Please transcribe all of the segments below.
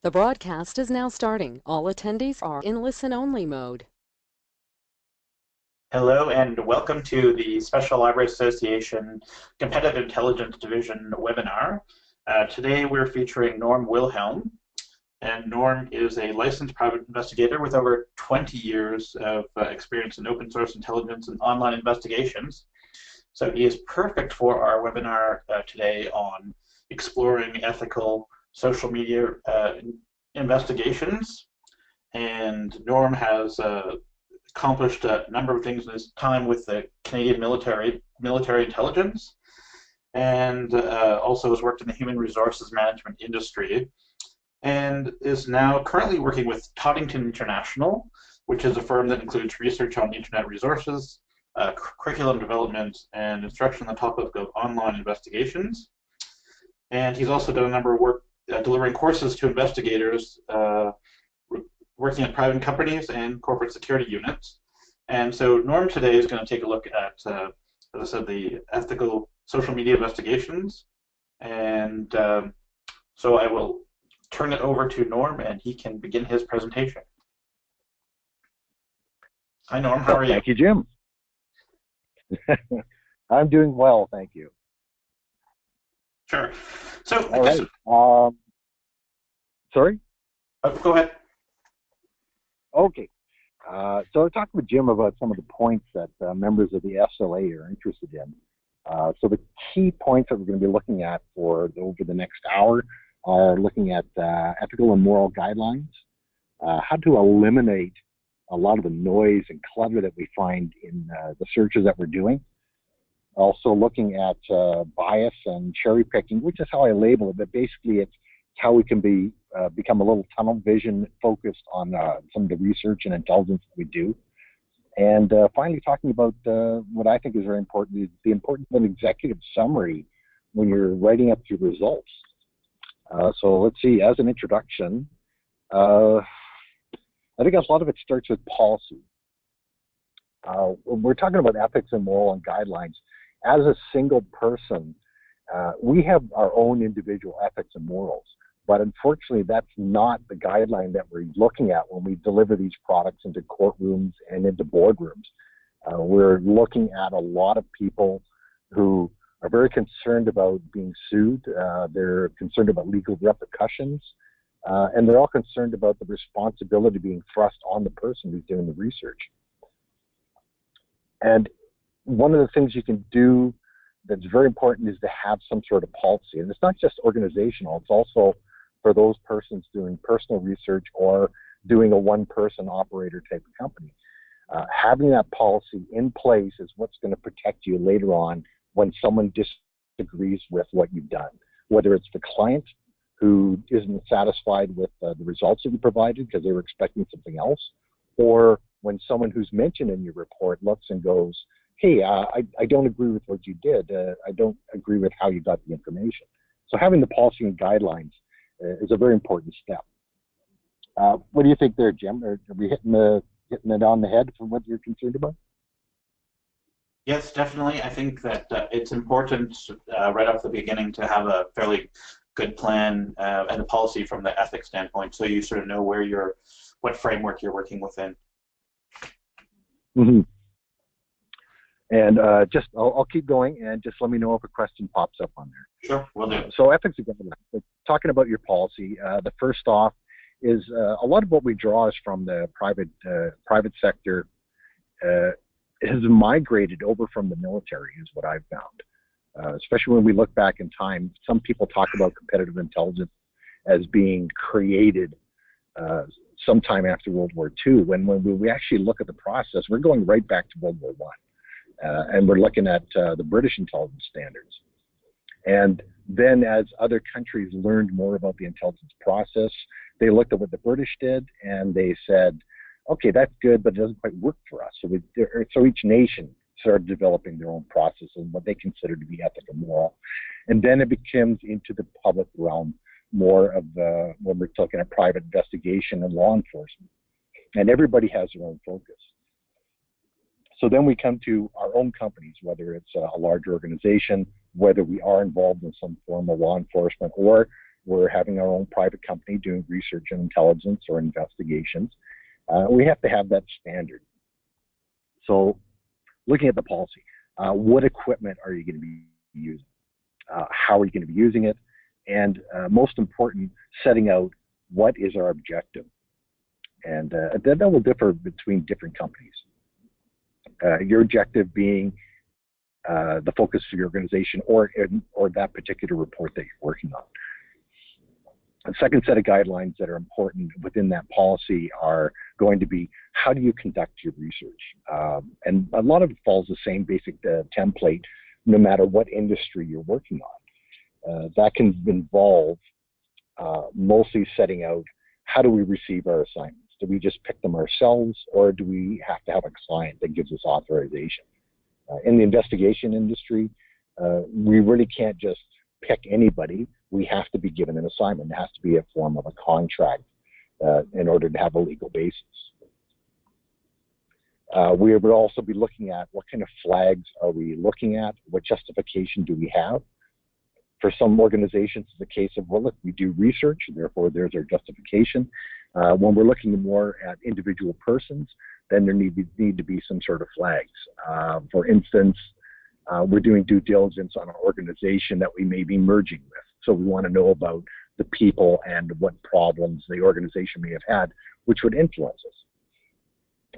The broadcast is now starting. All attendees are in listen-only mode. Hello and welcome to the Special Library Association Competitive Intelligence Division webinar. Today we're featuring Norm Wilhelm, and Norm is a licensed private investigator with over 20 years of experience in open source intelligence and online investigations. So he is perfect for our webinar today on exploring ethical social media investigations. And Norm has accomplished a number of things in his time with the Canadian military intelligence, and also has worked in the human resources management industry, and is now currently working with Toddington International, which is a firm that includes research on internet resources, curriculum development, and instruction on the topic of online investigations. And he's also done a number of work delivering courses to investigators working at private companies and corporate security units. And so Norm today is going to take a look at, as I said, the ethical social media investigations. And so I will turn it over to Norm, and he can begin his presentation. Hi, Norm. How are you? Thank you, Jim. I'm doing well, thank you. Sure. So, all right. Sorry? Go ahead. Okay. So I talked with Jim about some of the points that members of the SLA are interested in. So the key points that we're going to be looking at over the next hour are looking at ethical and moral guidelines, how to eliminate a lot of the noise and clutter that we find in the searches that we're doing. Also looking at bias and cherry picking, which is how I label it, but basically it's how we can become a little tunnel vision focused on some of the research and intelligence that we do. And finally talking about what I think is very important, is the importance of an executive summary when you're writing up your results. So let's see, as an introduction, I think a lot of it starts with policy. We're talking about ethics and moral and guidelines. As a single person, we have our own individual ethics and morals, but unfortunately that's not the guideline that we're looking at when we deliver these products into courtrooms and into boardrooms. We're looking at a lot of people who are very concerned about being sued, they're concerned about legal repercussions, and they're all concerned about the responsibility being thrust on the person who's doing the research. And one of the things you can do that's very important is to have some sort of policy. And it's not just organizational, it's also for those persons doing personal research or doing a one-person operator type of company. Having that policy in place is what's going to protect you later on when someone disagrees with what you've done, whether it's the client who isn't satisfied with the results that you provided because they were expecting something else, or when someone who's mentioned in your report looks and goes, hey, I don't agree with what you did. I don't agree with how you got the information. So having the policy and guidelines is a very important step. What do you think there, Jim? Are we hitting it on the head for what you're concerned about? Yes, definitely. I think that it's important right off the beginning to have a fairly good plan and a policy from the ethics standpoint, so you sort of know what framework you're working within. Mm-hmm. And I'll keep going, and just let me know if a question pops up on there. Sure, will do. So ethics again, talking about your policy, the first off is a lot of what we draw is from the private sector has migrated over from the military, is what I've found. Especially when we look back in time, some people talk about competitive intelligence as being created sometime after World War II. When we actually look at the process, we're going right back to World War I. And we're looking at the British intelligence standards. And then as other countries learned more about the intelligence process, they looked at what the British did and they said, okay, that's good, but it doesn't quite work for us. So each nation started developing their own process and what they consider to be ethical and moral. And then it becomes into the public realm more of when we're talking at private investigation and law enforcement. And everybody has their own focus. So then we come to our own companies, whether it's a large organization, whether we are involved in some form of law enforcement, or we're having our own private company doing research and intelligence or investigations, we have to have that standard. So looking at the policy, what equipment are you going to be using? How are you going to be using it? And most important, setting out what is our objective. And that will differ between different companies. Your objective being the focus of your organization or that particular report that you're working on. The second set of guidelines that are important within that policy are going to be, how do you conduct your research? And a lot of it follows the same basic template, no matter what industry you're working on. That can involve mostly setting out, how do we receive our assignments? Do we just pick them ourselves, or do we have to have a client that gives us authorization? In the investigation industry, we really can't just pick anybody. We have to be given an assignment. It has to be a form of a contract in order to have a legal basis. We would also be looking at what kind of flags are we looking at? What justification do we have? For some organizations, it's a case of, well, look, we do research, therefore there's our justification. When we're looking more at individual persons, then there need to be some sort of flags. For instance, we're doing due diligence on an organization that we may be merging with. So we want to know about the people and what problems the organization may have had, which would influence us.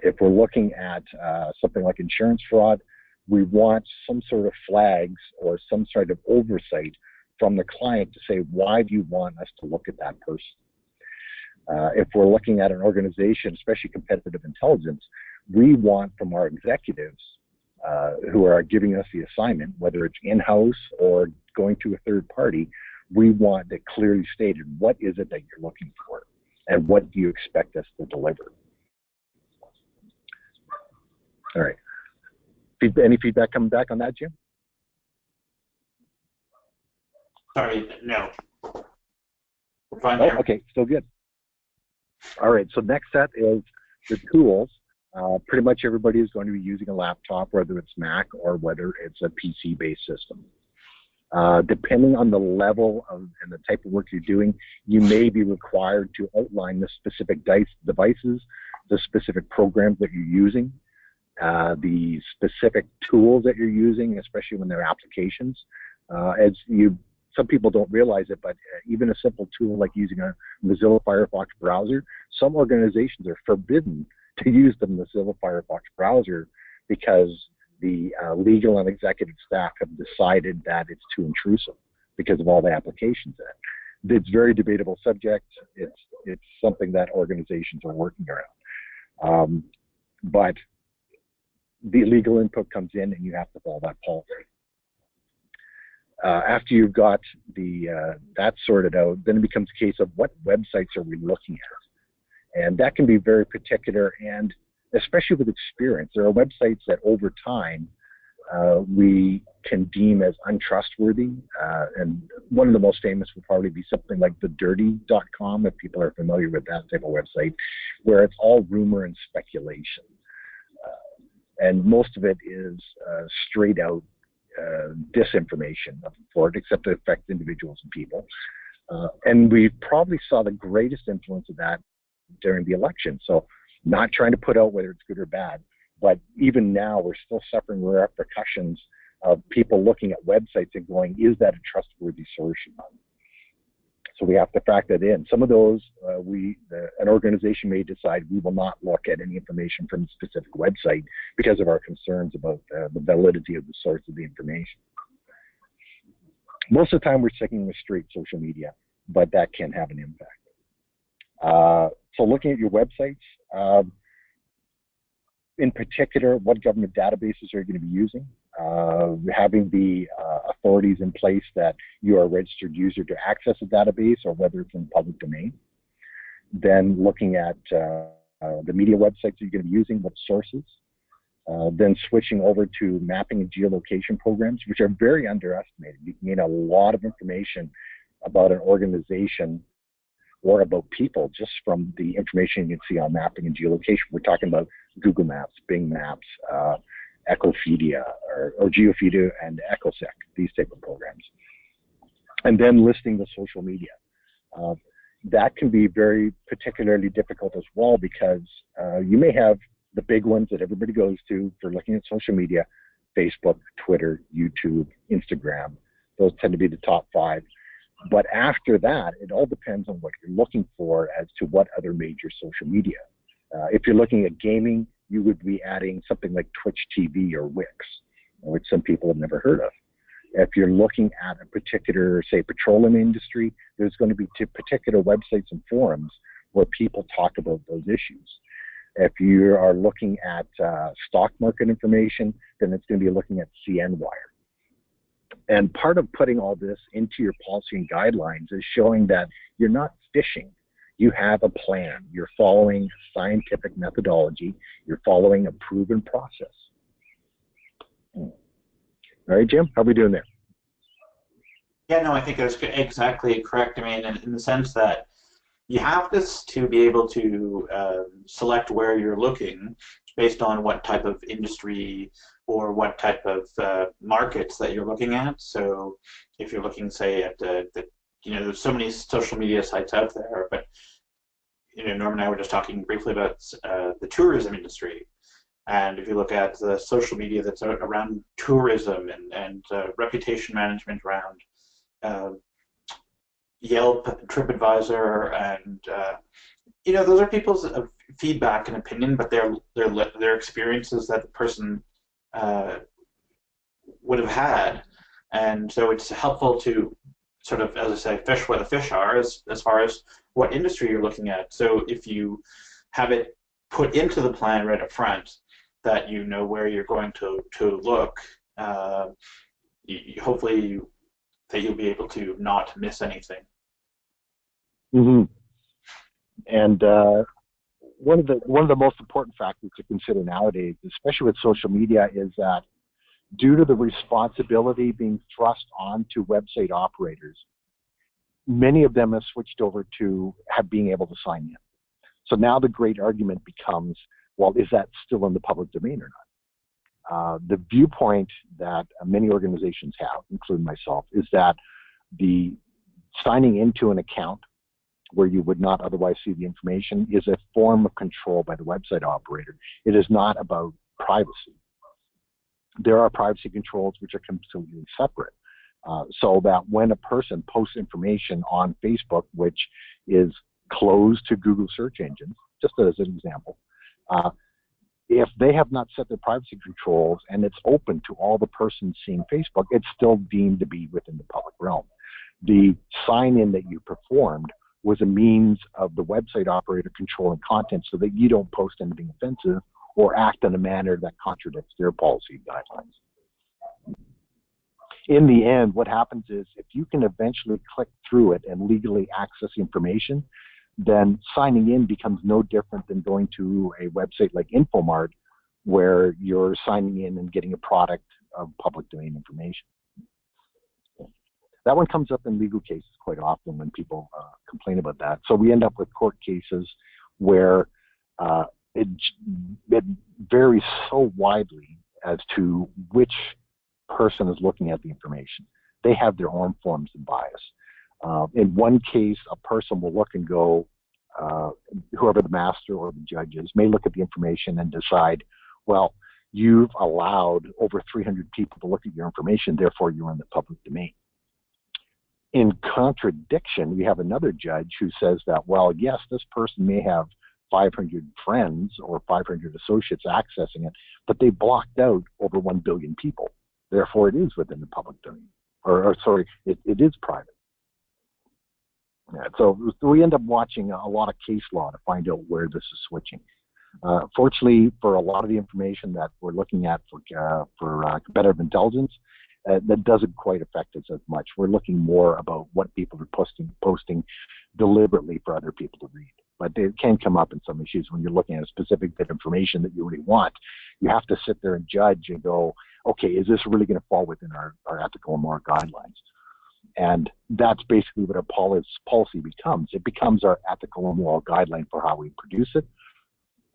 If we're looking at something like insurance fraud, we want some sort of flags or some sort of oversight from the client to say, why do you want us to look at that person? If we're looking at an organization, especially competitive intelligence, we want from our executives who are giving us the assignment, whether it's in-house or going to a third party, we want it clearly stated, what is it that you're looking for and what do you expect us to deliver? All right. Any feedback coming back on that, Jim? Sorry, no. We're fine Oh, there. okay, still good. All right, so next set is the tools. Pretty much everybody is going to be using a laptop, whether it's Mac or whether it's a PC-based system. Depending on the level of and the type of work you're doing, you may be required to outline the specific devices, the specific programs that you're using, the specific tools that you're using, especially when they're applications. Some people don't realize it, but even a simple tool like using a Mozilla Firefox browser, some organizations are forbidden to use the Mozilla Firefox browser because the legal and executive staff have decided that it's too intrusive because of all the applications in it. It's a very debatable subject. It's something that organizations are working around. But the legal input comes in and you have to follow that policy. After you've got that sorted out, then it becomes a case of what websites are we looking at? And that can be very particular, and especially with experience. There are websites that over time we can deem as untrustworthy, and one of the most famous would probably be something like thedirty.com, if people are familiar with that type of website, where it's all rumor and speculation. And most of it is straight out disinformation for it, except to affect individuals and people. And we probably saw the greatest influence of that during the election. So not trying to put out whether it's good or bad, but even now we're still suffering repercussions of people looking at websites and going, is that a trustworthy source? So we have to factor that in. Some of those, an organization may decide we will not look at any information from a specific website because of our concerns about the validity of the source of the information. Most of the time we're sticking with straight social media, but that can have an impact. So looking at your websites, in particular, what government databases are you going to be using? Having the authorities in place that you are a registered user to access a database or whether it's in public domain. Then looking at the media websites you're going to be using, what sources. Then switching over to mapping and geolocation programs, which are very underestimated. You can gain a lot of information about an organization or about people just from the information you can see on mapping and geolocation. We're talking about Google Maps, Bing Maps, Ecophedia, or Geophedia and EchoSec, these type of programs. And then listing the social media. Uh, that can be very particularly difficult as well because you may have the big ones that everybody goes to for looking at social media: Facebook, Twitter, YouTube, Instagram. Those tend to be the top 5. But after that, it all depends on what you're looking for as to what other major social media. If you're looking at gaming, you would be adding something like Twitch TV or Wix, which some people have never heard of. If you're looking at a particular, say, petroleum industry, there's going to be particular websites and forums where people talk about those issues. If you are looking at stock market information, then it's going to be looking at CNWire. And part of putting all this into your policy and guidelines is showing that you're not fishing. You have a plan. You're following scientific methodology. You're following a proven process. All right, Jim, how are we doing there? Yeah, no, I think that's exactly correct. I mean, in the sense that you have to be able to select where you're looking based on what type of industry or what type of markets that you're looking at. So if you're looking, say, at there's so many social media sites out there, but Norm and I were just talking briefly about the tourism industry. And if you look at the social media that's around tourism and reputation management around Yelp, TripAdvisor, and those are people's feedback and opinion, but they're experiences that the person would have had, and so it's helpful to sort of, as I say, fish where the fish are as far as what industry you're looking at. So if you have it put into the plan right up front, that you know where you're going to look, hopefully that you'll be able to not miss anything. Mm-hmm. And one of the most important factors to consider nowadays, especially with social media, is that due to the responsibility being thrust onto website operators, many of them have switched over to being able to sign in. So now the great argument becomes, well, is that still in the public domain or not? The viewpoint that many organizations have, including myself, is that the signing into an account where you would not otherwise see the information is a form of control by the website operator. It is not about privacy. There are privacy controls which are completely separate. So that when a person posts information on Facebook, which is closed to Google search engines, just as an example, if they have not set their privacy controls and it's open to all the persons seeing Facebook, it's still deemed to be within the public realm. The sign-in that you performed was a means of the website operator controlling content so that you don't post anything offensive or act in a manner that contradicts their policy guidelines. In the end, what happens is if you can eventually click through it and legally access information, then signing in becomes no different than going to a website like Infomart, where you're signing in and getting a product of public domain information. That one comes up in legal cases quite often when people complain about that. So we end up with court cases where it varies so widely as to which person is looking at the information. They have their own forms of bias. In one case, a person will look and go, whoever the master or the judge is, may look at the information and decide, well, you've allowed over 300 people to look at your information, therefore you're in the public domain. In contradiction, we have another judge who says that, well, yes, this person may have 500 friends or 500 associates accessing it, but they blocked out over 1 billion people. Therefore, it is within the public domain. It is private. Yeah, so we end up watching a lot of case law to find out where this is switching. Fortunately, for a lot of the information that we're looking at for competitive intelligence, that doesn't quite affect us as much. We're looking more about what people are posting deliberately for other people to read. But it can come up in some issues when you're looking at a specific bit of information that you really want. You have to sit there and judge and go, okay, is this really going to fall within our ethical and moral guidelines? And that's basically what our policy becomes. It becomes our ethical and moral guideline for how we produce it.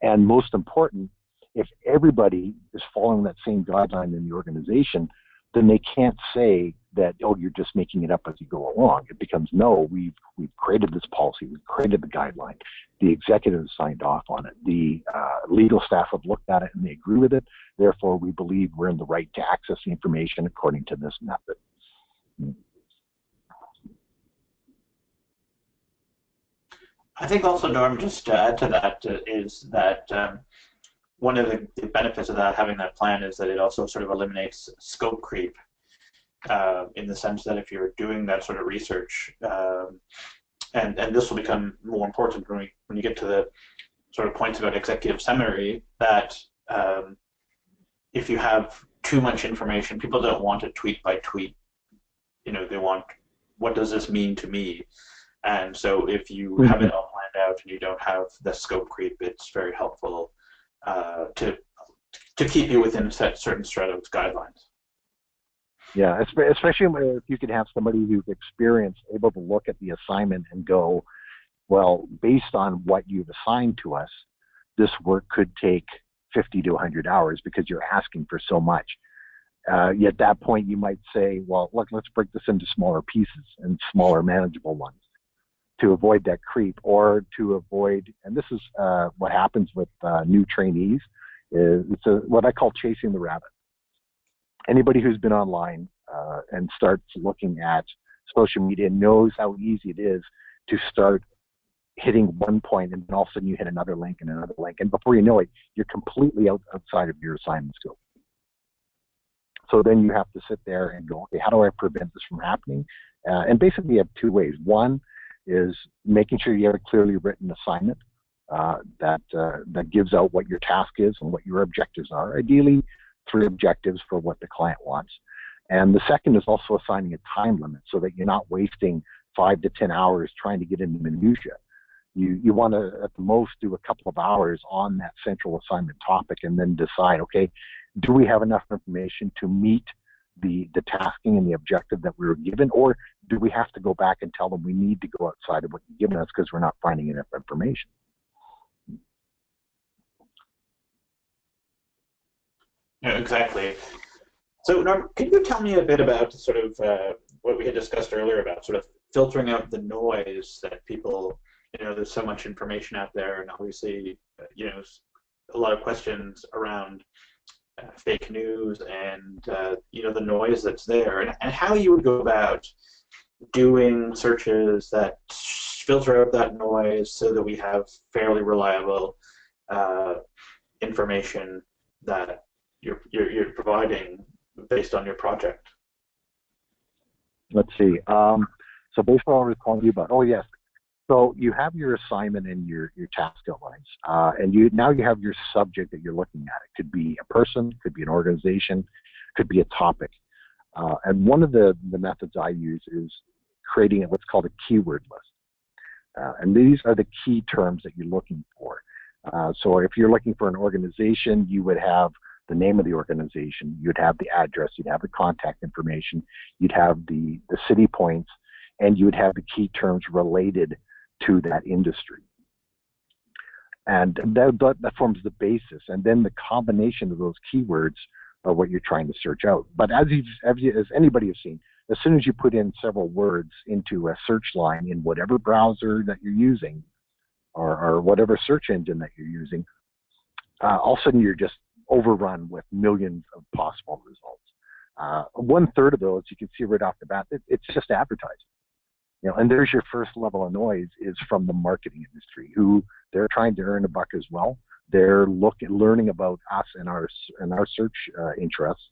And most important, if everybody is following that same guideline in the organization, then they can't say that, oh, you're just making it up as you go along. It becomes, no, we've created this policy, we've created the guideline, the executive has signed off on it, the legal staff have looked at it and they agree with it, therefore we believe we're in the right to access the information according to this method. I think also, Norm, just to add to that, is that one of the benefits of that, having that plan, is that it also sort of eliminates scope creep, in the sense that if you're doing that sort of research, and this will become more important when you get to the sort of points about executive summary, that if you have too much information, people don't want it tweet by tweet. They want, what does this mean to me? And so if you have it all planned out and you don't have the scope creep, it's very helpful to keep you within certain Stratos guidelines. Yeah, especially if you could have somebody who's experienced able to look at the assignment and go, well, based on what you've assigned to us, this work could take 50 to 100 hours because you're asking for so much. At that point, you might say, well, look, let's break this into smaller pieces and smaller manageable ones to avoid that creep, or to avoid, and this is what happens with new trainees, is what I call chasing the rabbit. Anybody who's been online and starts looking at social media knows how easy it is to start hitting one point and then all of a sudden you hit another link and another link, and before you know it, you're completely outside of your assignment scope. So then you have to sit there and go, okay, how do I prevent this from happening? And basically you have two ways. One is making sure you have a clearly written assignment that gives out what your task is and what your objectives are. Ideally, 3 objectives for what the client wants. And the second is also assigning a time limit so that you're not wasting 5 to 10 hours trying to get into minutia. You want to, at the most, do a couple of hours on that central assignment topic and then decide, okay, do we have enough information to meet the tasking and the objective that we were given, or do we have to go back and tell them we need to go outside of what you've given us because we're not finding enough information? Yeah, exactly. So, Norm, can you tell me a bit about sort of what we had discussed earlier about sort of filtering out the noise that people, there's so much information out there, and obviously, a lot of questions around fake news and, the noise that's there, and how you would go about doing searches that filter out that noise so that we have fairly reliable information that you're providing based on your project. Let's see. So based on what I was calling you about, oh yes. So you have your assignment and your task outlines, and now you have your subject that you're looking at. It could be a person, could be an organization, could be a topic. And one of the methods I use is creating what's called a keyword list. And these are the key terms that you're looking for. So if you're looking for an organization, you would have the name of the organization, you'd have the address, you'd have the contact information, you'd have the city points, and you would have the key terms related to that industry. And that forms the basis. And then the combination of those keywords are what you're trying to search out. But as anybody has seen, as soon as you put in several words into a search line in whatever browser that you're using, or whatever search engine that you're using, all of a sudden you're just overrun with millions of possible results. 1/3 of those, you can see right off the bat, it's just advertising. And there's your first level of noise is from the marketing industry, who they're trying to earn a buck as well. They're learning about us and our search interests,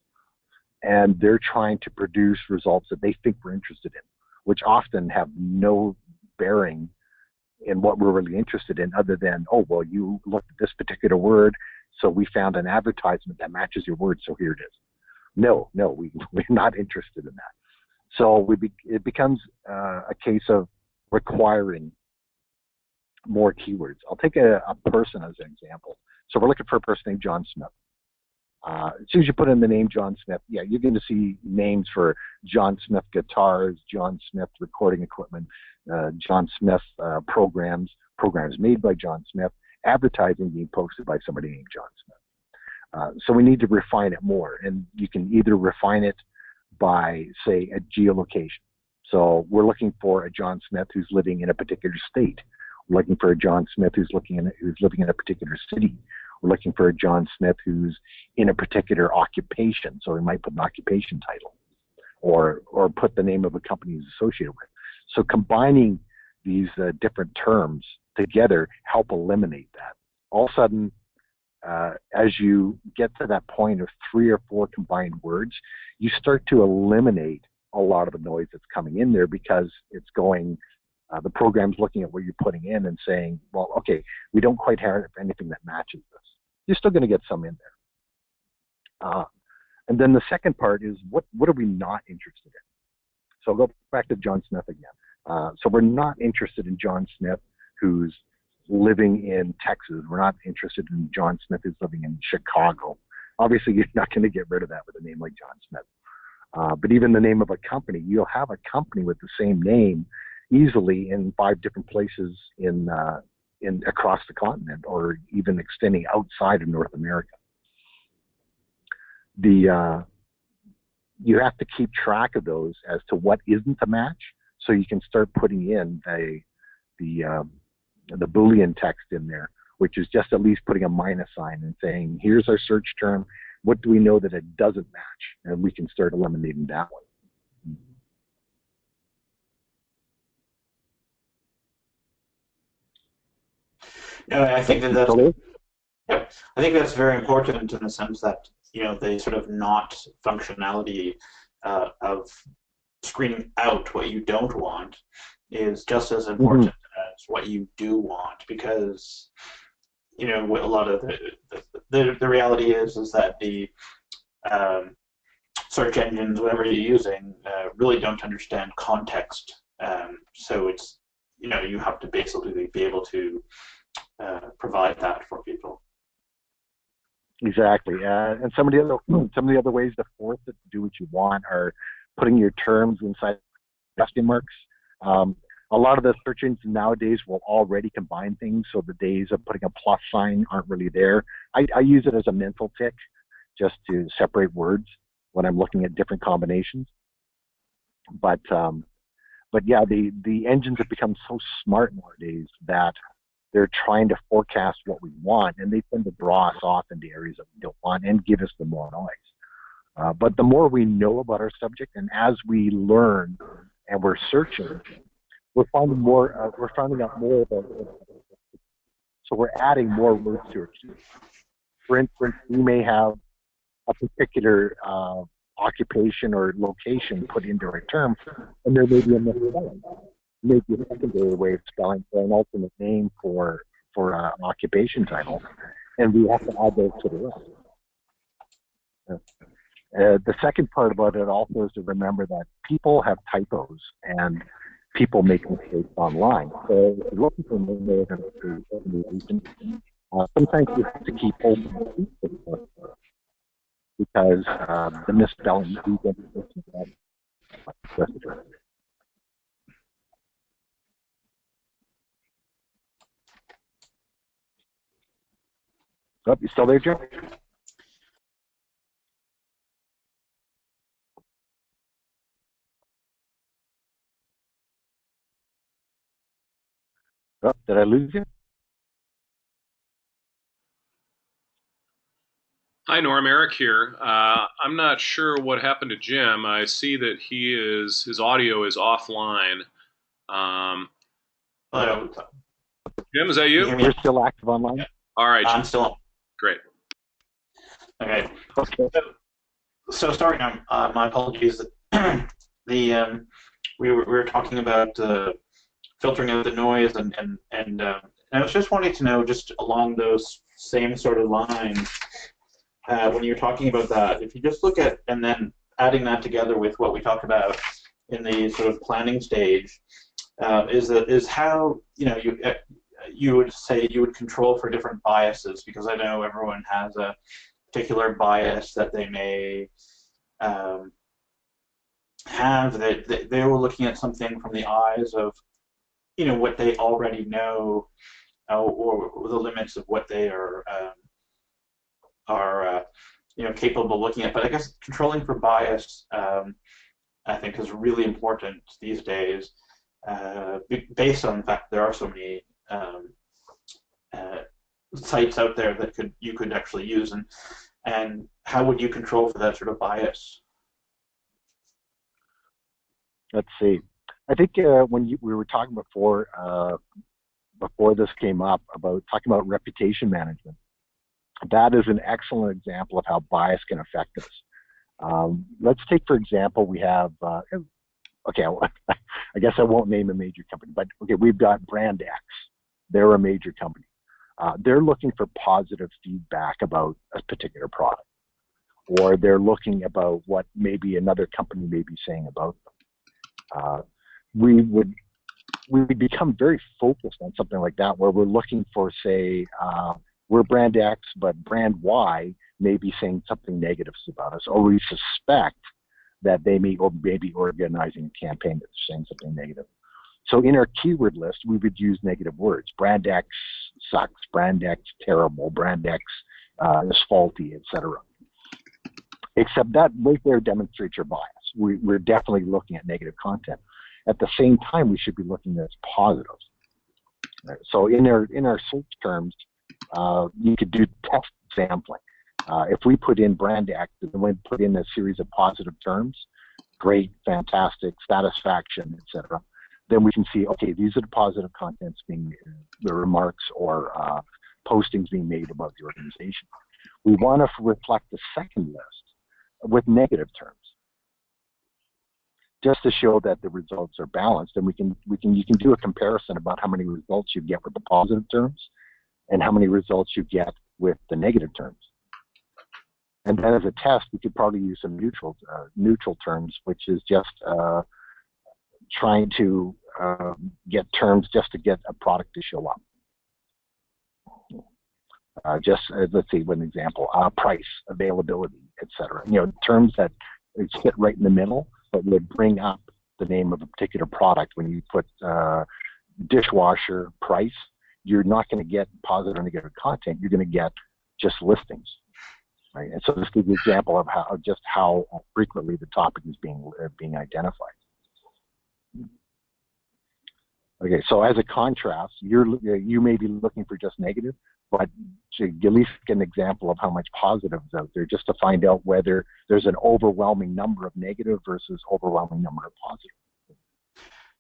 and they're trying to produce results that they think we're interested in, which often have no bearing in what we're really interested in, other than, oh, well, you looked at this particular word, so we found an advertisement that matches your word, so here it is. No, we're not interested in that. So it becomes a case of requiring more keywords. I'll take a person as an example. So we're looking for a person named John Smith. As soon as you put in the name John Smith, yeah, you're going to see names for John Smith guitars, John Smith recording equipment, John Smith programs made by John Smith, advertising being posted by somebody named John Smith. So we need to refine it more, and you can either refine it by, say, a geolocation. So we're looking for a John Smith who's living in a particular state. We're looking for a John Smith who's living in a particular city. We're looking for a John Smith who's in a particular occupation. So we might put an occupation title, or put the name of a company he's associated with. So combining these different terms together help eliminate that. All of a sudden, as you get to that point of 3 or 4 combined words, you start to eliminate a lot of the noise that's coming in there, because it's going, the program's looking at what you're putting in and saying, well, okay, we don't quite have anything that matches this. You're still going to get some in there. And then the second part is, what are we not interested in? So I'll go back to John Smith again. So we're not interested in John Smith who's living in Texas. We're not interested in John Smith who's living in Chicago. Obviously, you're not going to get rid of that with a name like John Smith. But even the name of a company, you'll have a company with the same name easily in 5 different places in across the continent, or even extending outside of North America. You have to keep track of those as to what isn't a match, so you can start putting in the Boolean text in there, which is just at least putting a minus sign and saying, here's our search term. What do we know that it doesn't match? And we can start eliminating that one. No, I think I think that's very important in the sense that, you know, the sort of not functionality of screening out what you don't want is just as important as what you do want, because, you know, a lot of the reality is that the search engines, whatever you're using, really don't understand context. So it's, you know, you have to basically be able to provide that for people. Exactly, and some of the other ways to force it to do what you want are putting your terms inside question marks. A lot of the search engines nowadays will already combine things, so the days of putting a plus sign aren't really there. I use it as a mental tick, just to separate words when I'm looking at different combinations. But yeah, the engines have become so smart nowadays that they're trying to forecast what we want, and they tend to draw us off into areas that we don't want and give us the more noise. But the more we know about our subject, and as we learn and we're searching, we're finding more. We're finding out more about it. So we're adding more words to it. For instance, we may have a particular occupation or location put into a term, and there may be a misspelling. Maybe a secondary way of spelling for an alternate name for an occupation title, and we have to add those to the list. The second part about it also is to remember that people have typos and people make mistakes online. So if you're looking for information, sometimes you have to keep open because the misspelling do get Oh, you still there, Jim? Oh, did I lose you? Hi, Norm. Eric here. I'm not sure what happened to Jim. I see that his audio is offline. Hello. Jim, is that you? You're still active online? Yeah. All right. I'm still on. Great. Okay. So starting now, my apologies. We were talking about filtering out the noise, and I was just wanting to know, just along those same sort of lines, when you're talking about that, if you just look at and then adding that together with what we talked about in the sort of planning stage, is how, you know, you would say you would control for different biases, because I know everyone has a particular bias that they may have, that they were looking at something from the eyes of, you know, what they already know, or the limits of what they are capable of looking at. But I guess controlling for bias, I think, is really important these days, based on the fact that there are so many sites out there that you could actually use, and how would you control for that sort of bias? Let's see. I think when we were talking before this came up about talking about reputation management, that is an excellent example of how bias can affect us. Let's take, for example, we have, okay, I guess I won't name a major company, but okay, we've got Brand X. They're a major company. They're looking for positive feedback about a particular product, or they're looking about what maybe another company may be saying about them. We would become very focused on something like that, where we're looking for, say, we're Brand X, but Brand Y may be saying something negative about us, or we suspect that they may be organizing a campaign that's saying something negative. So in our keyword list, we would use negative words. Brand X sucks, Brand X terrible, Brand X is faulty, etc. Except that right there demonstrates your bias. We're definitely looking at negative content. At the same time, we should be looking at positive. Right? So in our search terms, you could do test sampling. If we put in Brand X and then we put in a series of positive terms, great, fantastic, satisfaction, etc., then we can see, okay, these are the positive contents the remarks or postings being made about the organization. We want to reflect the second list with negative terms, just to show that the results are balanced. And you can do a comparison about how many results you get with the positive terms and how many results you get with the negative terms. And then as a test, we could probably use some neutral terms, which is just trying to get terms just to get a product to show up. Let's see, one example, price, availability, etc. Terms that sit right in the middle, but would bring up the name of a particular product. When you put dishwasher price, you're not going to get positive or negative content. You're going to get just listings. Right? And so this is an example of how frequently the topic is being identified. Okay, so as a contrast, you may be looking for just negative, but to at least get an example of how much positive is out there, just to find out whether there's an overwhelming number of negative versus overwhelming number of positive.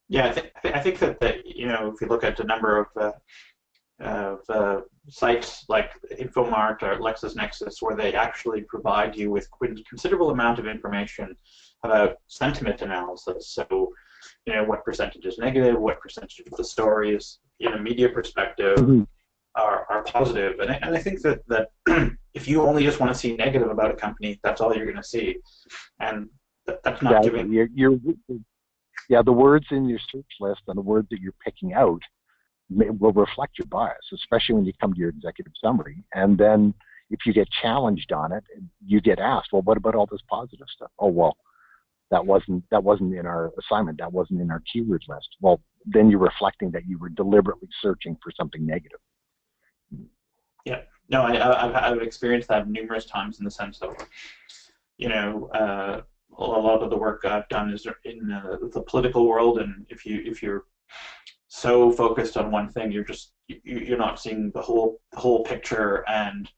Yeah, I think that if you look at the number of sites like Infomart or LexisNexis, where they actually provide you with considerable amount of information about sentiment analysis. So, what percentage is negative, what percentage of the stories in a media perspective are positive. And I think that if you only just want to see negative about a company, that's all you're going to see. And that's not giving... the words in your search list and the words that you're picking out will reflect your bias, especially when you come to your executive summary. And then if you get challenged on it, you get asked, well, what about all this positive stuff? Oh, well, that wasn't in our assignment. That wasn't in our keyword list. Well, then you're reflecting that you were deliberately searching for something negative. Yeah, no, I've experienced that numerous times in the sense of, a lot of the work I've done is in the political world, and if you're so focused on one thing, you're not seeing the whole picture, and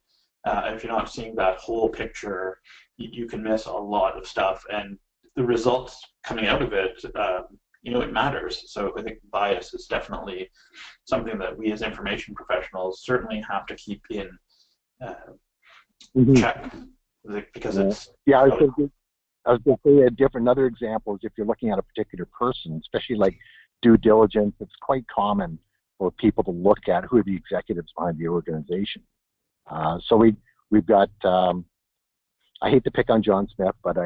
if you're not seeing that whole picture, you can miss a lot of stuff, and the results coming out of it, it matters. So I think bias is definitely something that we as information professionals certainly have to keep in check, because it's... Yeah, I was going to say another example is if you're looking at a particular person, especially like due diligence, it's quite common for people to look at who are the executives behind the organization. So we've got, I hate to pick on John Smith, but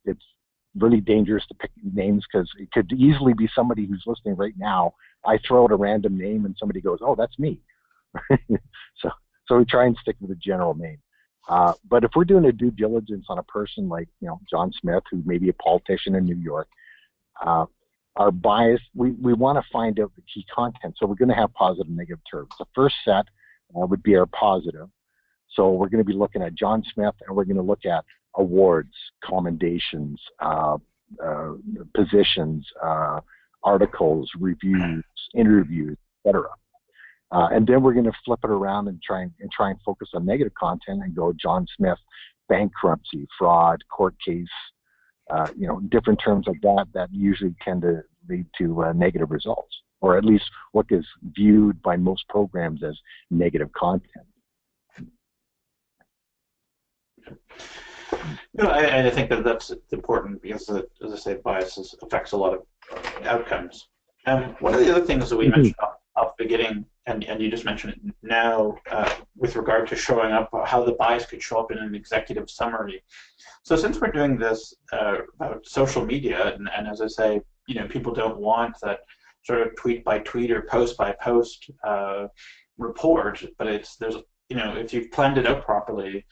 it's really dangerous to pick names, because it could easily be somebody who's listening right now. I throw out a random name and somebody goes, oh, that's me. So we try and stick with a general name. But if we're doing a due diligence on a person like, John Smith, who may be a politician in New York, our bias, we want to find out the key content. So we're going to have positive and negative terms. The first set would be our positive. So we're going to be looking at John Smith, and we're going to look at awards, commendations, positions, articles, reviews, interviews, etc. And then we're going to flip it around and try and focus on negative content and go John Smith, bankruptcy, fraud, court case, different terms like that usually tend to lead to negative results, or at least what is viewed by most programs as negative content. I think that's important because, as I say, bias affects a lot of outcomes. One of the other things that we mentioned off the beginning, and you just mentioned it now, with regard to showing up, how the bias could show up in an executive summary. So since we're doing this about social media, and as I say, people don't want that sort of tweet by tweet or post by post report, but if you've planned it out properly,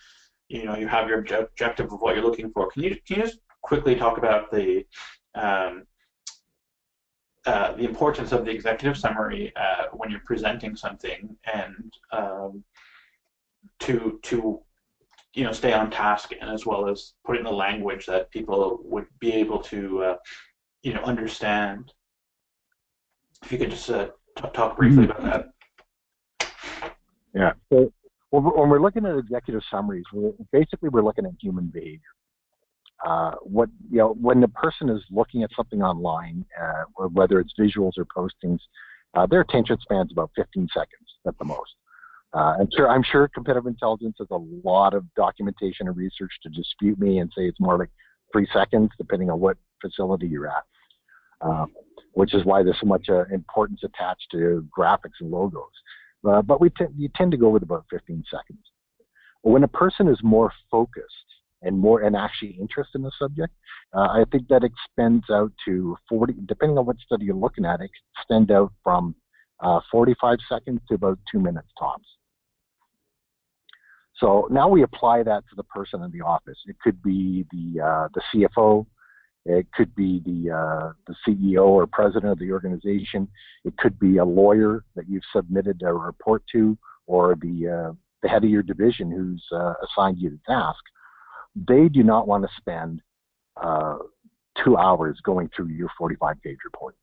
you have your objective of what you're looking for. Can you just quickly talk about the importance of the executive summary when you're presenting something, and to stay on task, and as well as put in the language that people would be able to understand? If you could just talk briefly about that. Yeah. So when we're looking at executive summaries, we're looking at human behavior. When the person is looking at something online, whether it's visuals or postings, their attention span's about 15 seconds at the most. I'm sure competitive intelligence has a lot of documentation and research to dispute me and say it's more like 3 seconds, depending on what facility you're at, which is why there's so much importance attached to graphics and logos. But you tend to go with about 15 seconds. When a person is more focused and actually interested in the subject, I think that extends out to 40, depending on what study you're looking at, it can extend out from 45 seconds to about 2 minutes tops. So now we apply that to the person in the office. It could be the CFO, it could be the CEO or president of the organization, it could be a lawyer that you've submitted a report to, or the head of your division who's assigned you the task. They do not want to spend 2 hours going through your 45-page report.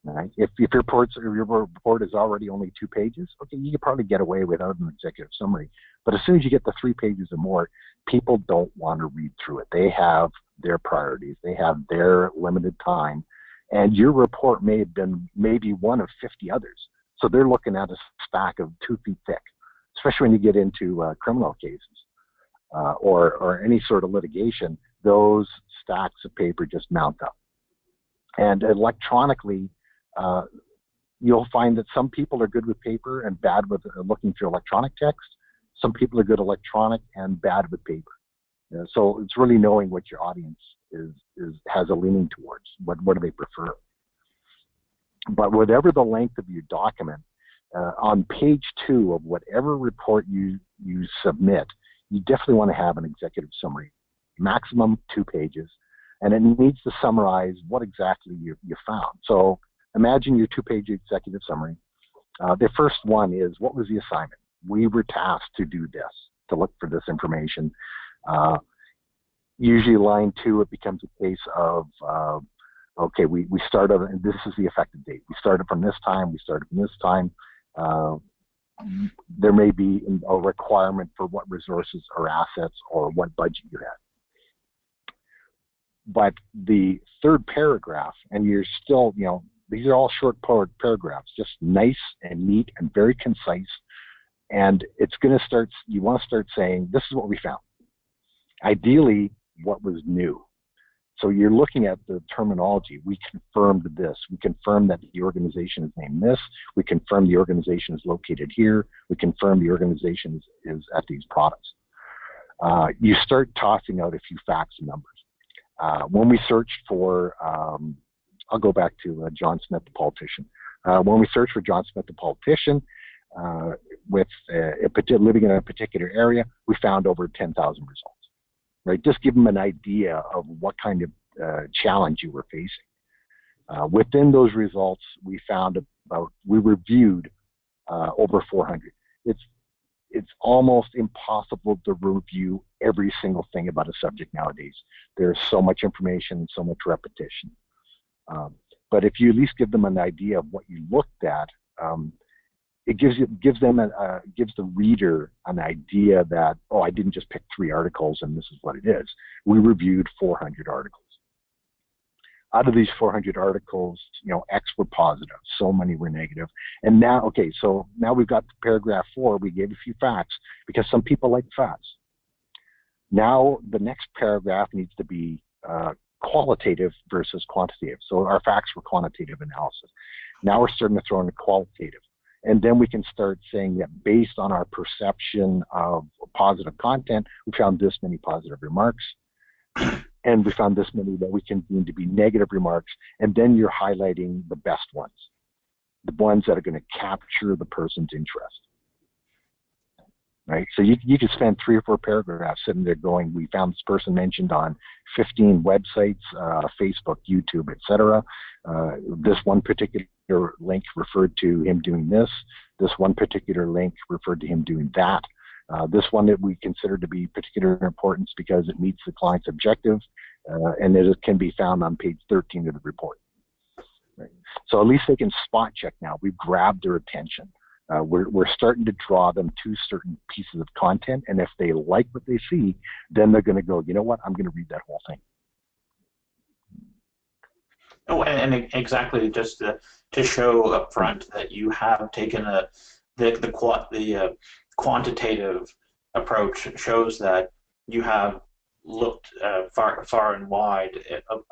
All right? If your report is already only 2 pages, okay, you could probably get away without an executive summary. But as soon as you get to 3 pages or more, people don't want to read through it. They have their priorities. They have their limited time. And your report may have been maybe one of 50 others. So they're looking at a stack of 2 feet thick, especially when you get into criminal cases. Or any sort of litigation, those stacks of paper just mount up. And electronically, you'll find that some people are good with paper and bad with looking through electronic text. Some people are good electronic and bad with paper. So it's really knowing what your audience has a leaning towards. What do they prefer? But whatever the length of your document, on page 2 of whatever report you submit, you definitely want to have an executive summary, maximum 2 pages, and it needs to summarize what exactly you found. So imagine your 2-page executive summary. The first one is, what was the assignment? We were tasked to do this, to look for this information. Usually line 2, it becomes a case of, okay, we started, and this is the effective date. We started from this time, we started from this time. There may be a requirement for what resources or assets or what budget you had. But the third paragraph, and you're still, these are all short paragraphs, just nice and neat and very concise. And it's going to start, you want to start saying, this is what we found. Ideally, what was new. So you're looking at the terminology. We confirmed this. We confirmed that the organization is named this. We confirmed the organization is located here. We confirmed the organization is at these products. You start tossing out a few facts and numbers. When we searched for, I'll go back to John Smith, the politician. When we searched for John Smith, the politician, living in a particular area, we found over 10,000 results. Right, just give them an idea of what kind of challenge you were facing. Within those results, we reviewed over 400. it's almost impossible to review every single thing about a subject nowadays. There's so much information, so much repetition. But if you at least give them an idea of what you looked at, it gives the reader an idea that, oh, I didn't just pick 3 articles and this is what it is. We reviewed 400 articles. Out of these 400 articles, X were positive, so many were negative. And now, okay, so now we've got paragraph 4, we gave a few facts because some people like facts. Now the next paragraph needs to be qualitative versus quantitative. So our facts were quantitative analysis. Now we're starting to throw in the qualitative. And then we can start saying that based on our perception of positive content, we found this many positive remarks. And we found this many that we can deem to be negative remarks, and then you're highlighting the best ones, the ones that are going to capture the person's interest, right? So you could spend 3 or 4 paragraphs sitting there going, we found this person mentioned on 15 websites, Facebook, YouTube, etc. This one particular link referred to him doing this. This one particular link referred to him doing that. This one that we consider to be particular importance because it meets the client's objective, and it can be found on page 13 of the report. Right. So at least they can spot check now. We've grabbed their attention. We're starting to draw them to certain pieces of content, and if they like what they see, then they're going to go, you know what, I'm going to read that whole thing. Oh, and exactly, just to show up front that you have taken the quantitative approach shows that you have looked far and wide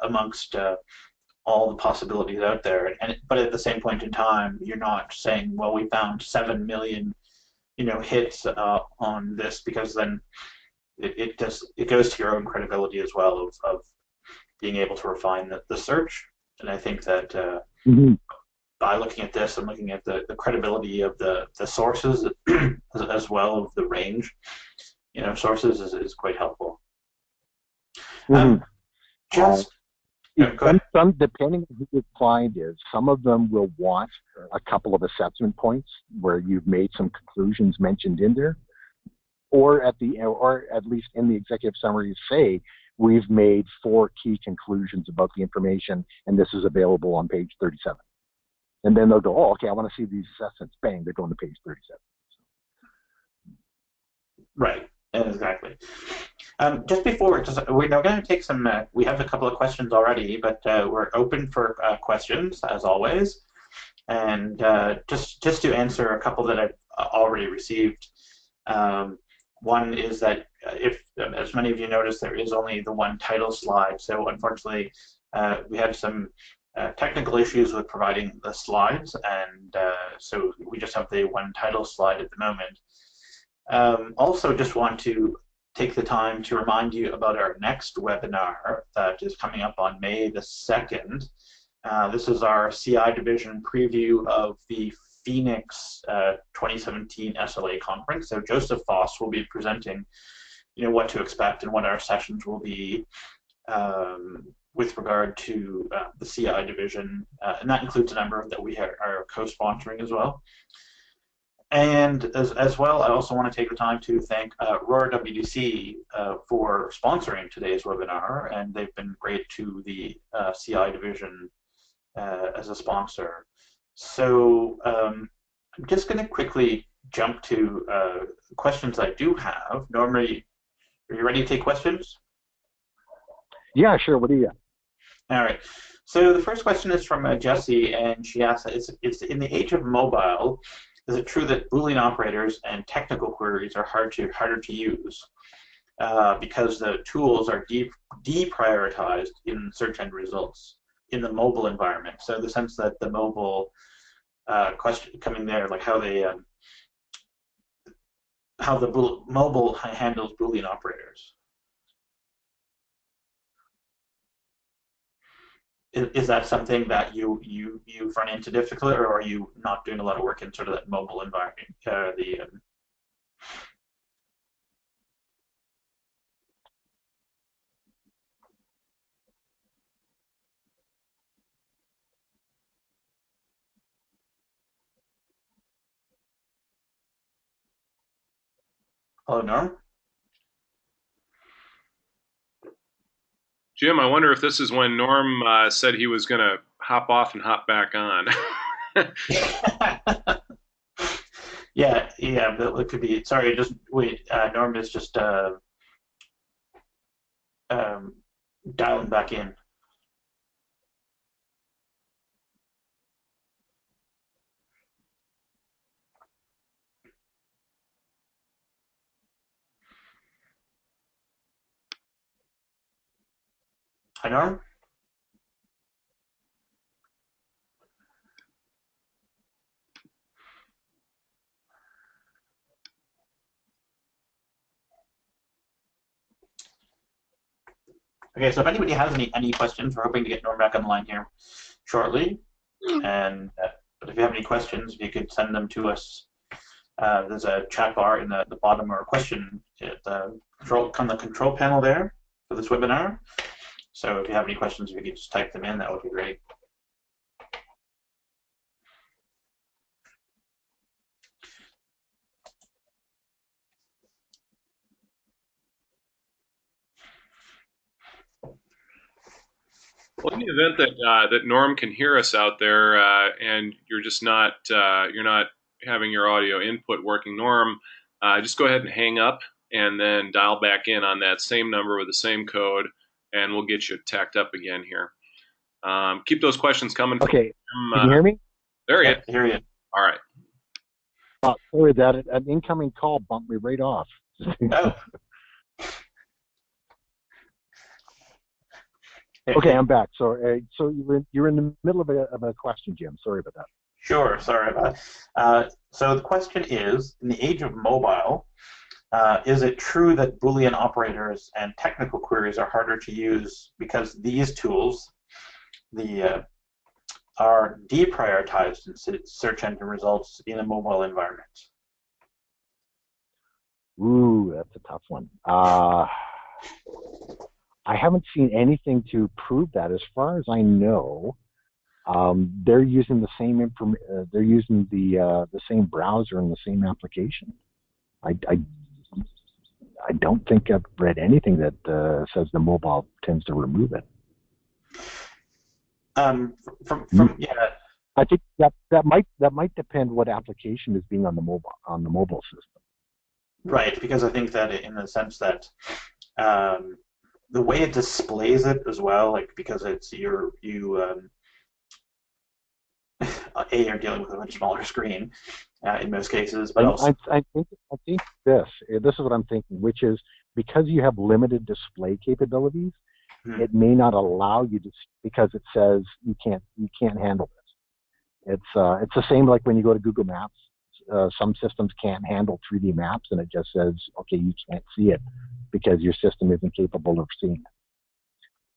amongst all the possibilities out there. But at the same point in time, you're not saying, well, we found 7 million, hits on this, because then it goes to your own credibility as well of being able to refine the search. And I think that by looking at this and looking at the credibility of the sources as well as the range, sources is quite helpful. Some, depending on who the client is, some of them will want a couple of assessment points where you've made some conclusions mentioned in there, or at least in the executive summary say, we've made 4 key conclusions about the information, and this is available on page 37. And then they'll go, oh, okay, I want to see these assessments. Bang, they're going to page 37. Right, exactly. Just before, we're now going to take some, we have a couple of questions already, but we're open for questions, as always. And just to answer a couple that I've already received, one is that if, as many of you noticed, there is only the one title slide. So unfortunately, we had some technical issues with providing the slides, and so we just have the one title slide at the moment. Also, just want to take the time to remind you about our next webinar that is coming up on May the 2nd. This is our CI division preview of the Phoenix 2017 SLA conference. So Joseph Foss will be presenting, what to expect and what our sessions will be with regard to the CI division, and that includes a number that we are co-sponsoring as well. And as well, I also want to take the time to thank Roar WDC for sponsoring today's webinar, and they've been great to the CI division as a sponsor. So I'm just going to quickly jump to questions I do have. Normally, are you ready to take questions? Yeah, sure. What do you got? All right. So the first question is from Jessie, and she asks, it's in the age of mobile, is it true that Boolean operators and technical queries are harder to use because the tools are deprioritized in search end results in the mobile environment? So the sense that the mobile question coming there, like how the mobile handles Boolean operators. Is that something that you run into difficulty, or are you not doing a lot of work in sort of that mobile environment? Hello, Norm. Jim, I wonder if this is when Norm said he was going to hop off and hop back on. Yeah, yeah, that could be. Sorry, just wait. Norm is just um, dialing back in. Hi, Norm. Okay, so if anybody has any questions, we're hoping to get Norm back on the line here shortly. And but if you have any questions, you could send them to us. There's a chat bar in the bottom or a question at the control panel there for this webinar. So if you have any questions, if you could just type them in, that would be great. Well, in the event that Norm can hear us out there, and you're just not having your audio input working, Norm, just go ahead and hang up, and then dial back in on that same number with the same code, and we'll get you tacked up again here. Keep those questions coming. Okay. Can you hear me? There you Yeah, hear you. All right. Sorry, that an incoming call bumped me right off. Oh. Okay, I'm back. So, so you're in the middle of a question, Jim. Sorry about that. Sure, sorry about that. So the question is, in the age of mobile, is it true that Boolean operators and technical queries are harder to use because these tools are deprioritized in search engine results in a mobile environment? Ooh, that's a tough one. I haven't seen anything to prove that. As far as I know, they're using the same they're using the same browser and the same application. I don't think I've read anything that says the mobile tends to remove it. Yeah. I think that might depend what application is being on the mobile system. Right, because I think that in the sense that the way it displays it as well, like because it's you're dealing with a much smaller screen in most cases, but also I think this is what I'm thinking, which is because you have limited display capabilities, it may not allow you to, because it says you can't handle this. It's the same like when you go to Google Maps. Some systems can't handle 3D maps, and it just says, okay, you can't see it because your system isn't capable of seeing it.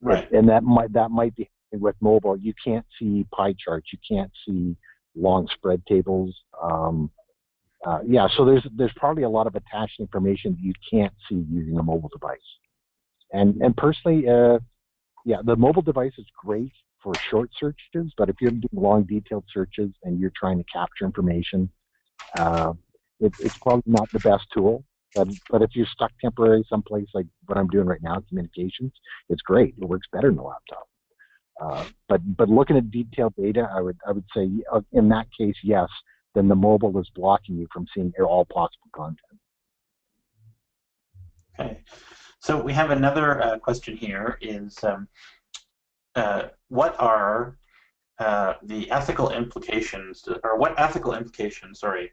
Right. And that might be with mobile. You can't see pie charts. You can't see long spread tables. Yeah, so there's probably a lot of attached information that you can't see using a mobile device. And personally, yeah, the mobile device is great for short searches, but if you're doing long, detailed searches and you're trying to capture information, it's probably not the best tool. But if you're stuck temporarily someplace like what I'm doing right now, communications, it's great. It works better than the laptop. But looking at detailed data, I would say in that case, yes. Then the mobile is blocking you from seeing all possible content. Okay. So we have another question here. Is what are the ethical implications, or what ethical implications, sorry,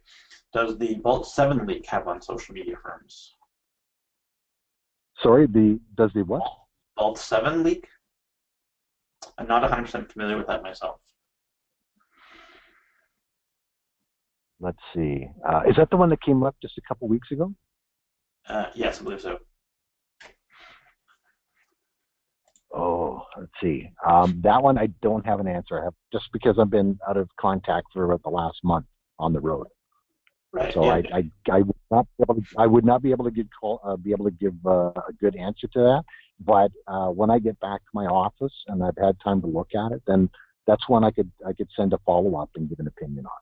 does the Vault 7 leak have on social media firms? Sorry, does the what? Vault 7 leak? I'm not 100% familiar with that myself. Let's see. Is that the one that came up just a couple weeks ago? Yes, I believe so. Oh, let's see. That one I don't have an answer. I have, just because I've been out of contact for about the last month on the road. Right. So yeah. I would not be able to give a good answer to that. But when I get back to my office and I've had time to look at it, then that's when I could send a follow up and give an opinion on.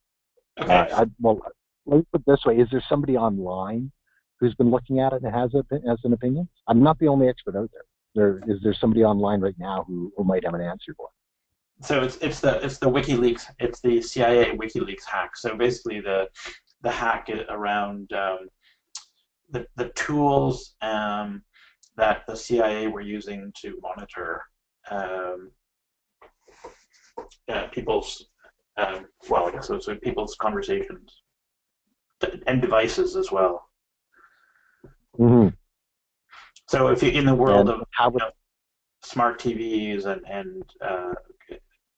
Okay. Well, let me put it this way: is there somebody online who's been looking at it and has an opinion? I'm not the only expert out there. Is there somebody online right now who might have an answer for it? So it's the WikiLeaks, it's the CIA WikiLeaks hack. So basically the hack around the tools that the CIA were using to monitor people's well, I guess so people's conversations and devices as well. Mm-hmm. So if you're in the world of smart TVs and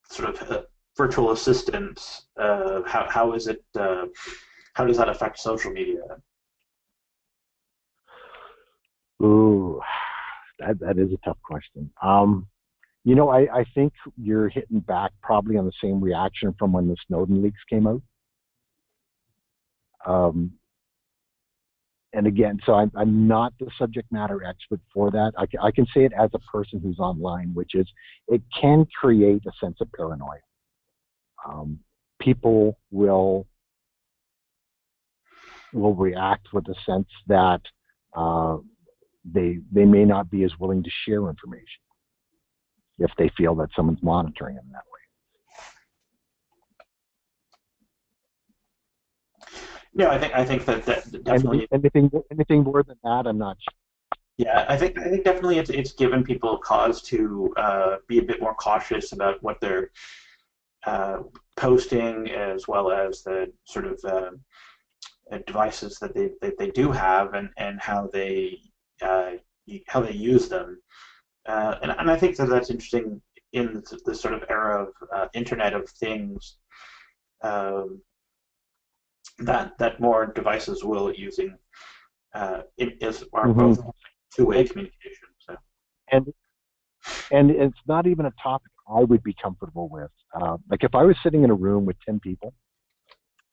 sort of virtual assistants, how is it? How does that affect social media? Ooh, that is a tough question. I think you're hitting back probably on the same reaction from when the Snowden leaks came out. And again, so I'm not the subject matter expert for that. I can say it as a person who's online, which is it can create a sense of paranoia. People will react with a sense that they may not be as willing to share information if they feel that someone's monitoring them that way. No, I think that definitely. Anything more than that, I'm not sure. Yeah, I think definitely it's given people cause to be a bit more cautious about what they're posting, as well as the sort of devices that they do have and how they use them. And I think that that's interesting in the sort of era of Internet of Things. That more devices will using are both two-way communication. So. And it's not even a topic I would be comfortable with. Like if I was sitting in a room with 10 people,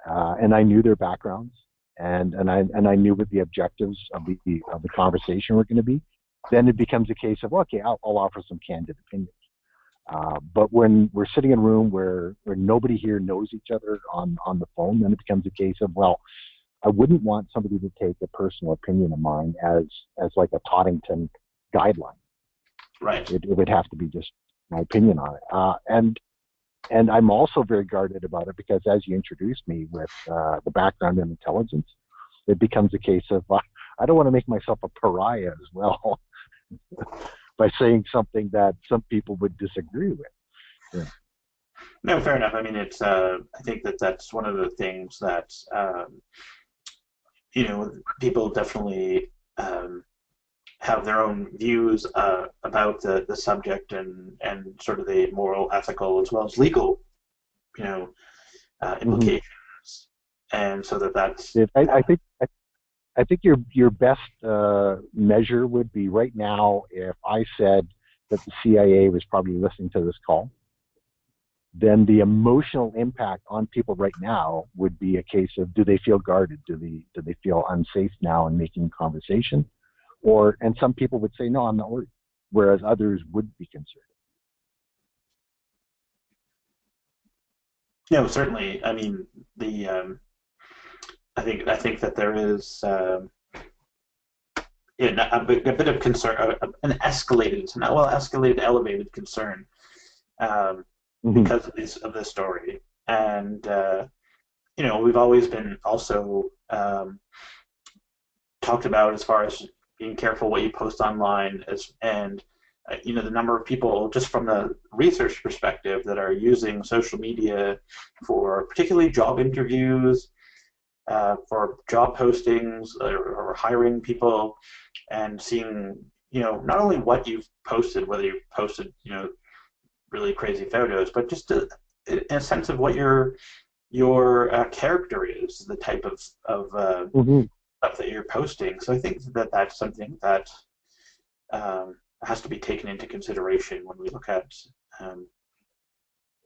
and I knew their backgrounds, and I knew what the objectives of the conversation were going to be, then it becomes a case of okay, I'll offer some candid opinions. But when we're sitting in a room where nobody here knows each other on the phone, then it becomes a case of, well, I wouldn't want somebody to take a personal opinion of mine as like a Toddington guideline. Right. It would have to be just my opinion on it. And I'm also very guarded about it because as you introduced me with the background in intelligence, it becomes a case of I don't want to make myself a pariah as well. By saying something that some people would disagree with. Yeah. No, fair enough. I mean, it's. I think that's one of the things that people definitely have their own views about the subject and sort of the moral, ethical, as well as legal, implications, and so that's. I think your best measure would be right now if I said that the CIA was probably listening to this call, then the emotional impact on people right now would be a case of do they feel guarded? Do they feel unsafe now in making conversation? And some people would say, no, I'm not worried, whereas others would be concerned. No, certainly. I mean, I think that there is a bit of concern, an escalated, elevated concern because of this story, and we've always been also talked about as far as being careful what you post online, the number of people just from the research perspective that are using social media for particularly job interviews. For job postings or hiring people, and seeing not only what you've posted, whether you've posted really crazy photos, but just a sense of what your character is, the type of stuff that you're posting. So I think that that's something that has to be taken into consideration when we look at.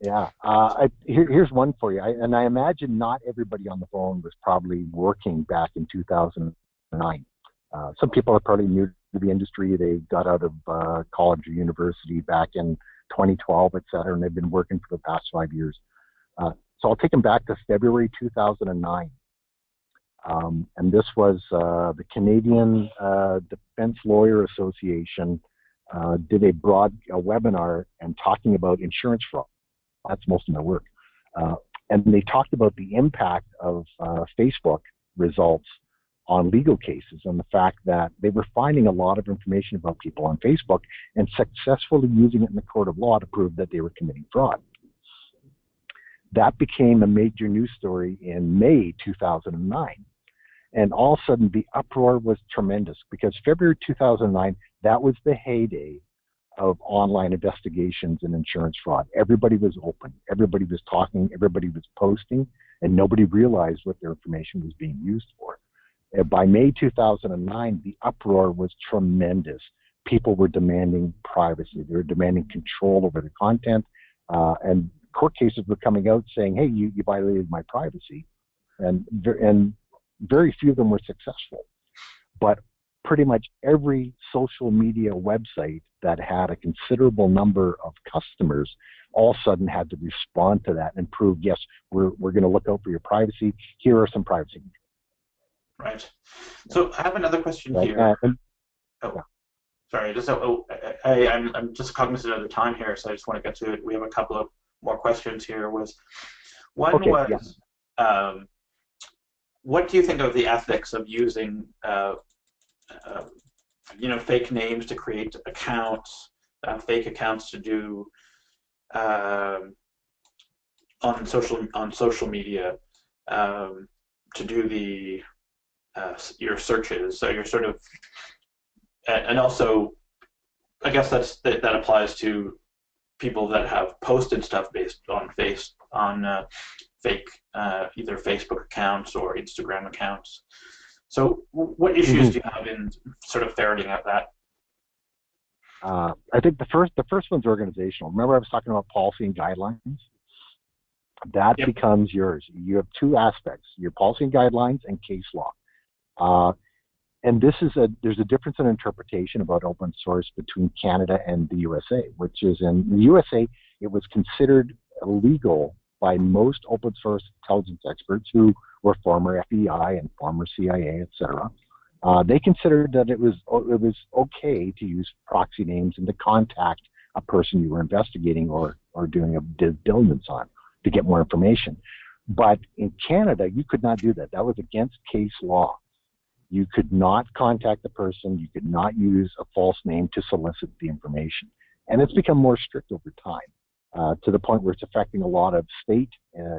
Yeah. Here's one for you. I imagine not everybody on the phone was probably working back in 2009. Some people are probably new to the industry. They got out of college or university back in 2012, et cetera, and they've been working for the past 5 years. So I'll take them back to February 2009. And this was the Canadian Defense Lawyer Association did a webinar and talking about insurance fraud. That's most of their work. And they talked about the impact of Facebook results on legal cases and the fact that they were finding a lot of information about people on Facebook and successfully using it in the court of law to prove that they were committing fraud. That became a major news story in May 2009. And all of a sudden, the uproar was tremendous because February 2009, that was the heyday of online investigations and insurance fraud. Everybody was open. Everybody was talking. Everybody was posting. And nobody realized what their information was being used for. By May 2009, the uproar was tremendous. People were demanding privacy. They were demanding control over the content. And court cases were coming out saying, hey, you violated my privacy. And very few of them were successful. But pretty much every social media website that had a considerable number of customers all of a sudden had to respond to that and prove, yes, we're going to look out for your privacy. Here are some privacy. Right. So I have another question here. Sorry. I'm just cognizant of the time here, so I just want to get to it. We have a couple of more questions here. What do you think of the ethics of using, fake names to create accounts, fake accounts to do on social media to do your searches? So you're sort of, and also, I guess that applies to people that have posted stuff based on fake either Facebook accounts or Instagram accounts. So what issues do you have in sort of ferreting out that? I think the first one's organizational. Remember I was talking about policy and guidelines? That becomes yours. You have two aspects, your policy and guidelines and case law. And there's a difference in interpretation about open source between Canada and the USA, which is in the USA, it was considered illegal by most open source intelligence experts who were former FBI and former CIA, etc. They considered that it was okay to use proxy names and to contact a person you were investigating or doing a due diligence on to get more information. But in Canada, you could not do that. That was against case law. You could not contact the person. You could not use a false name to solicit the information. And it's become more strict over time, to the point where it's affecting a lot of state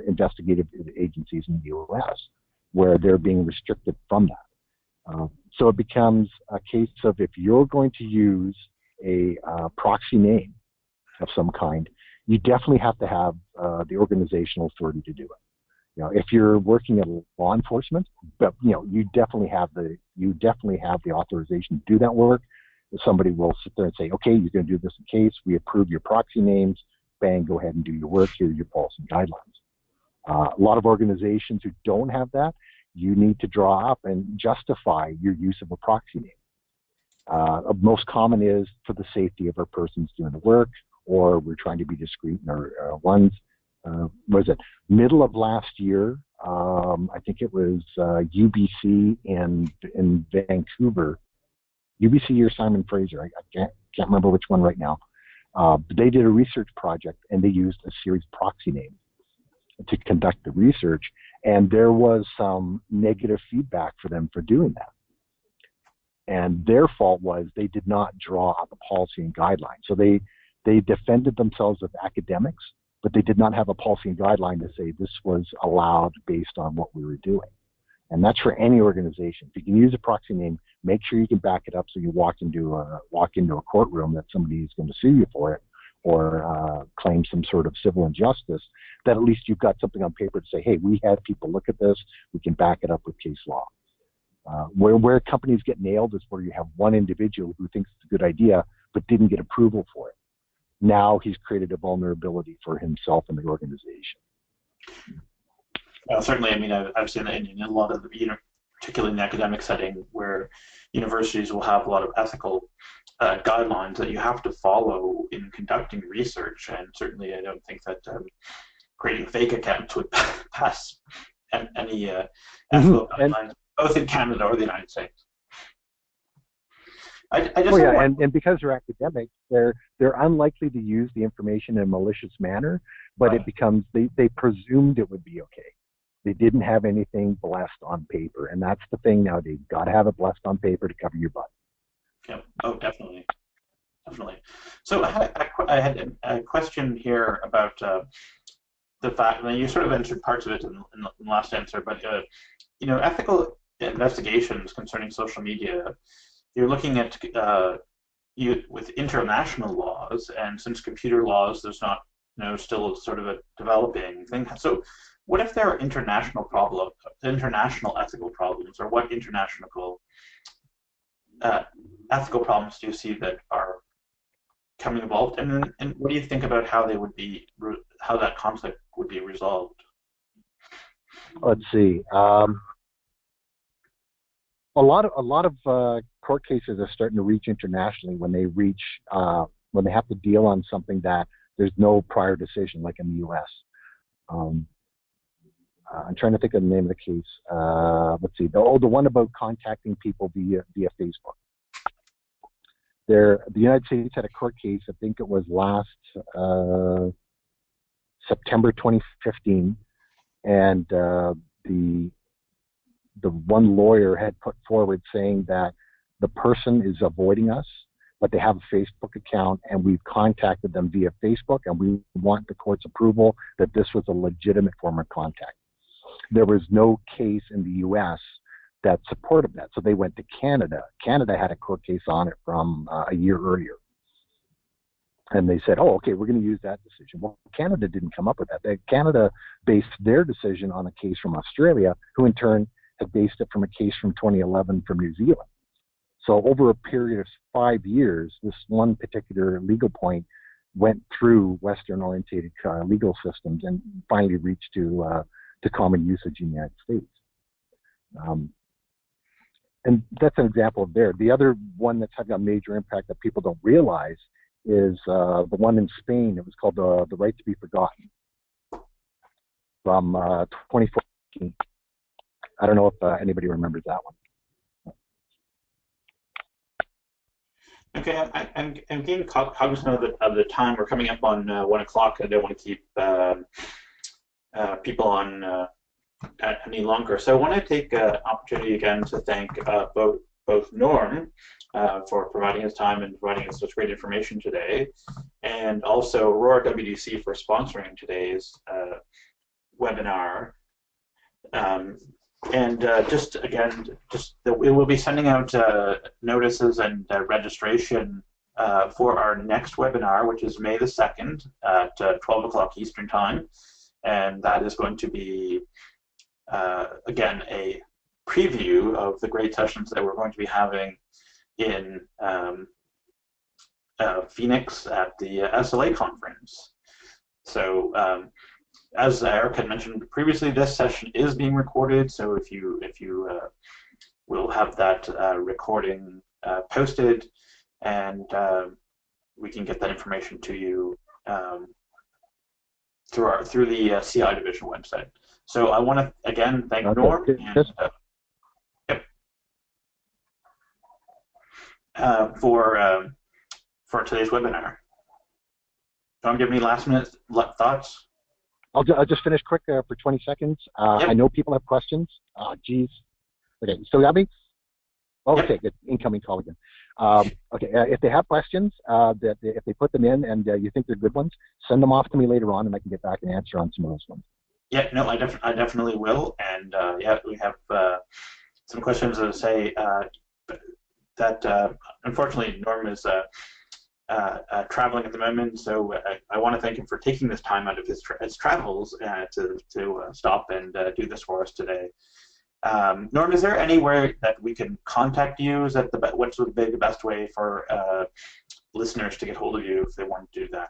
investigative agencies in the U.S., where they're being restricted from that. So it becomes a case of if you're going to use a proxy name of some kind, you definitely have to have the organizational authority to do it. If you're working in law enforcement, but you definitely have the authorization to do that work. Somebody will sit there and say, okay, you're going to do this in case, we approve your proxy names, bang, go ahead and do your work, here are your policy and guidelines. A lot of organizations who don't have that, you need to draw up and justify your use of a proxy name. Most common is for the safety of our persons doing the work, or we're trying to be discreet in our ones. Middle of last year, I think it was UBC in Vancouver, UBC or Simon Fraser, I can't remember which one right now. But they did a research project and they used a series of proxy names to conduct the research, and there was some negative feedback for them for doing that. And their fault was they did not draw up a policy and guideline. So they defended themselves with academics, but they did not have a policy and guideline to say this was allowed based on what we were doing. And that's for any organization. If you can use a proxy name, make sure you can back it up so you walk into a courtroom that somebody is going to sue you for it or claim some sort of civil injustice, that at least you've got something on paper to say, hey, we had people look at this, we can back it up with case law. Where companies get nailed is where you have one individual who thinks it's a good idea but didn't get approval for it. Now he's created a vulnerability for himself and the organization. Certainly, I mean, I've seen that in a lot of, particularly in the academic setting, where universities will have a lot of ethical guidelines that you have to follow in conducting research, and certainly I don't think that creating fake accounts would pass any Mm-hmm. ethical guidelines, both in Canada or the United States. I just Oh yeah, have one- and because they're academics, they're unlikely to use the information in a malicious manner, but Right. it becomes they presumed it would be okay. They didn't have anything blessed on paper, and that's the thing now. They've got to have it blessed on paper to cover your butt. Yeah. Oh, definitely. Definitely. So I had a question here about the fact, and you sort of answered parts of it in the last answer, but ethical investigations concerning social media, you're looking at with international laws, and since computer laws, there's not, still sort of a developing thing. So, what if there are international ethical problems, or what international ethical problems do you see that are coming involved, and what do you think about how that conflict would be resolved? Let's see. A lot of court cases are starting to reach internationally when they have to deal on something that there's no prior decision, like in the U.S. I'm trying to think of the name of the case. Let's see. The one about contacting people via Facebook. The United States had a court case. I think it was last September 2015, and the one lawyer had put forward saying that the person is avoiding us, but they have a Facebook account, and we've contacted them via Facebook, and we want the court's approval that this was a legitimate form of contact. There was no case in the U.S. that supported that, so they went to Canada. Canada had a court case on it from a year earlier. And they said, oh, okay, we're going to use that decision. Well, Canada didn't come up with that. Canada based their decision on a case from Australia, who in turn had based it from a case from 2011 from New Zealand. So over a period of 5 years, this one particular legal point went through Western-oriented legal systems and finally reached to common usage in the United States. And that's an example of there. The other one that's having a major impact that people don't realize is the one in Spain. It was called the Right to be Forgotten from 2014. I don't know if anybody remembers that one. Okay, I'm getting cognizant of the time. We're coming up on 1 o'clock. I don't want to keep people on any longer. So I want to take an opportunity again to thank both Norm for providing his time and providing us such great information today, and also Aurora WDC for sponsoring today's webinar. We will be sending out notices and registration for our next webinar, which is May the 2nd at 12 o'clock Eastern Time. And that is going to be, again, a preview of the great sessions that we're going to be having in Phoenix at the SLA conference. So, as Eric had mentioned previously, this session is being recorded. So if you will have that recording posted, and we can get that information to you through the CI Division website. So I want to again thank Norm for today's webinar. Don't give me last minute thoughts. I'll just finish quick for 20 seconds. Yep. I know people have questions. Geez. Okay, you still got me? Okay, Yep. Good. Incoming call again. Okay, if they have questions, if they put them in and you think they're good ones, send them off to me later on, and I can get back and answer on some of those ones. Yeah, no, I definitely will. And yeah, we have some questions that say that unfortunately Norm is traveling at the moment, so I want to thank him for taking this time out of his travels to stop and do this for us today. Norm, is there anywhere that we can contact you? Is that what's the best way for listeners to get hold of you if they want to do that?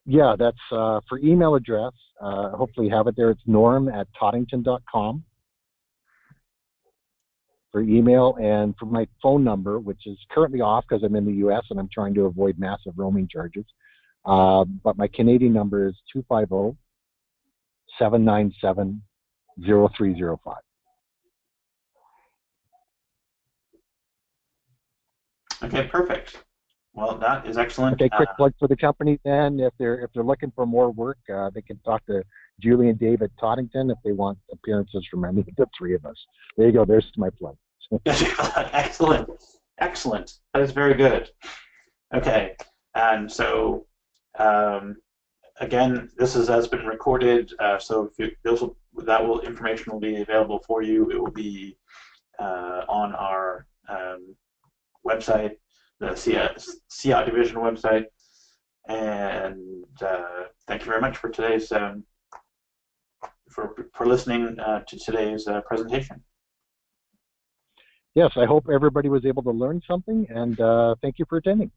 Yeah, that's for email address. Hopefully you have it there. It's norm@tottington.com for email, and for my phone number, which is currently off because I'm in the U.S. and I'm trying to avoid massive roaming charges. But my Canadian number is 797-0305. Okay, perfect. Well, that is excellent. Okay, quick plug for the company then. If they're looking for more work, they can talk to Julie and David Toddington if they want appearances from any of the three of us. There you go. There's my plug. Excellent. Excellent. That is very good. Okay. And so, again, this has been recorded, so if information will be available for you. It will be on our website, the CI Division website. And thank you very much for today's for listening to today's presentation. Yes, I hope everybody was able to learn something, and thank you for attending.